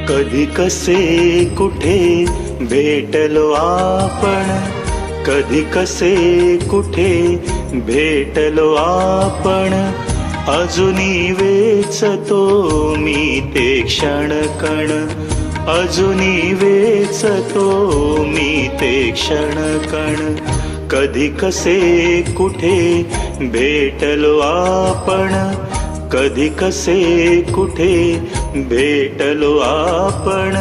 कधी कसे कुठे भेटलो आपण, कधी कसे कुठे भेटलो आपण. अजूनही वेचतो मी ते क्षण कण, अजूनही वेचतो मी ते क्षण कण. कधी कसे कुठे भेटलो आपण, कधी कसे कुठे भेटलो आपण.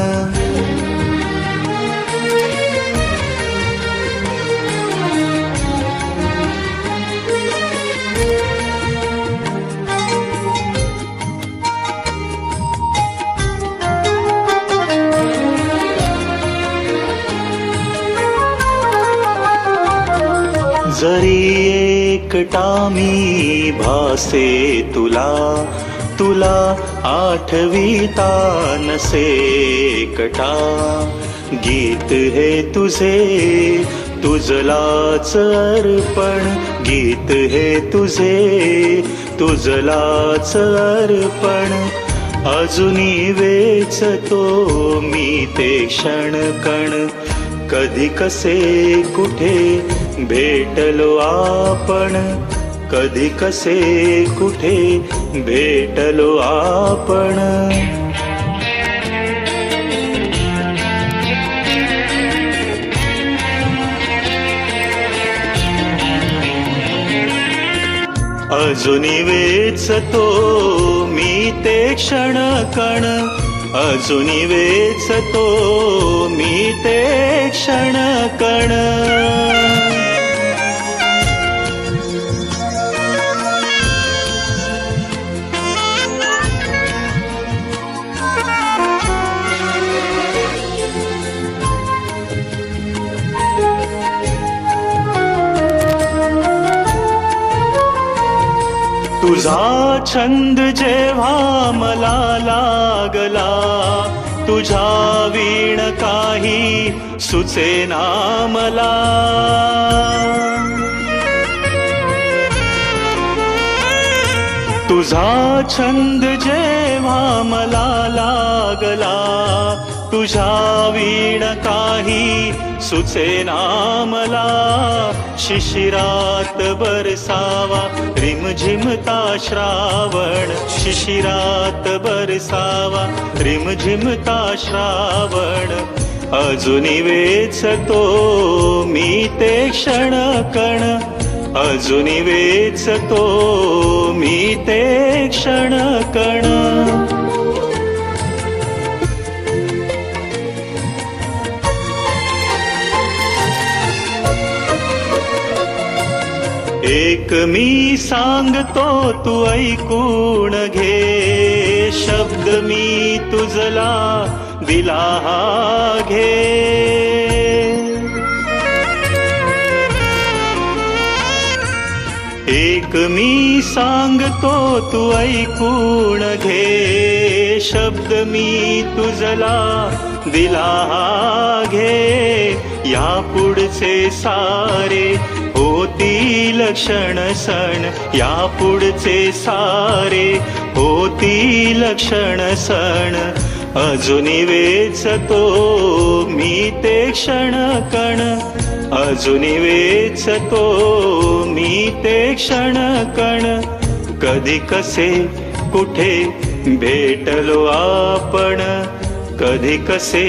जरी एकटा मी भासे तुला, तुला आठविता नसे एकटा. गीत हे तुझे तुझलाच अर्पण, गीत हे तुझे तुझलाच अर्पण. अजूनही वेचतो मी ते क्षण कण. कधी कसे कुठे भेटलो आपण, कधी कसे कुठे भेटलो आपण. अजूनही वेचतो मी ते क्षण कण, अजूनही वेचतो मी ते क्षण कण. तुझा छंद जेव्हा मला लागला, तुझ्या वीण काही सुचेना मला. तुझा छंद जेव्हा मला लागला, तुझ्या वीण काही सुचेना मला. शिशिरात बरसावा रिमझिमता श्रावण, शिशिरात बरसावा रिमझिमता श्रावण. अजूनही वेचतो मी ते क्षण कण, अजूनही वेचतो मी ते क्षण कण. एक मी सांगतो तू ऐकून घे, शब्द मी तुझला दिला हा घे. एक मी सांगतो तू ऐकून घे, शब्द मी तुझला दिला हा घे. या पुढचे सारे होतील क्षण सण, या पुढचे सारे होतील क्षण सण. अजूनही वेचतो मी ते क्षण कण, अजूनही वेचतो मी ते क्षण कण. कधी कसे कुठे भेटलो आपण, कधी कसे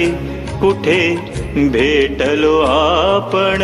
कुठे भेटलो आपण.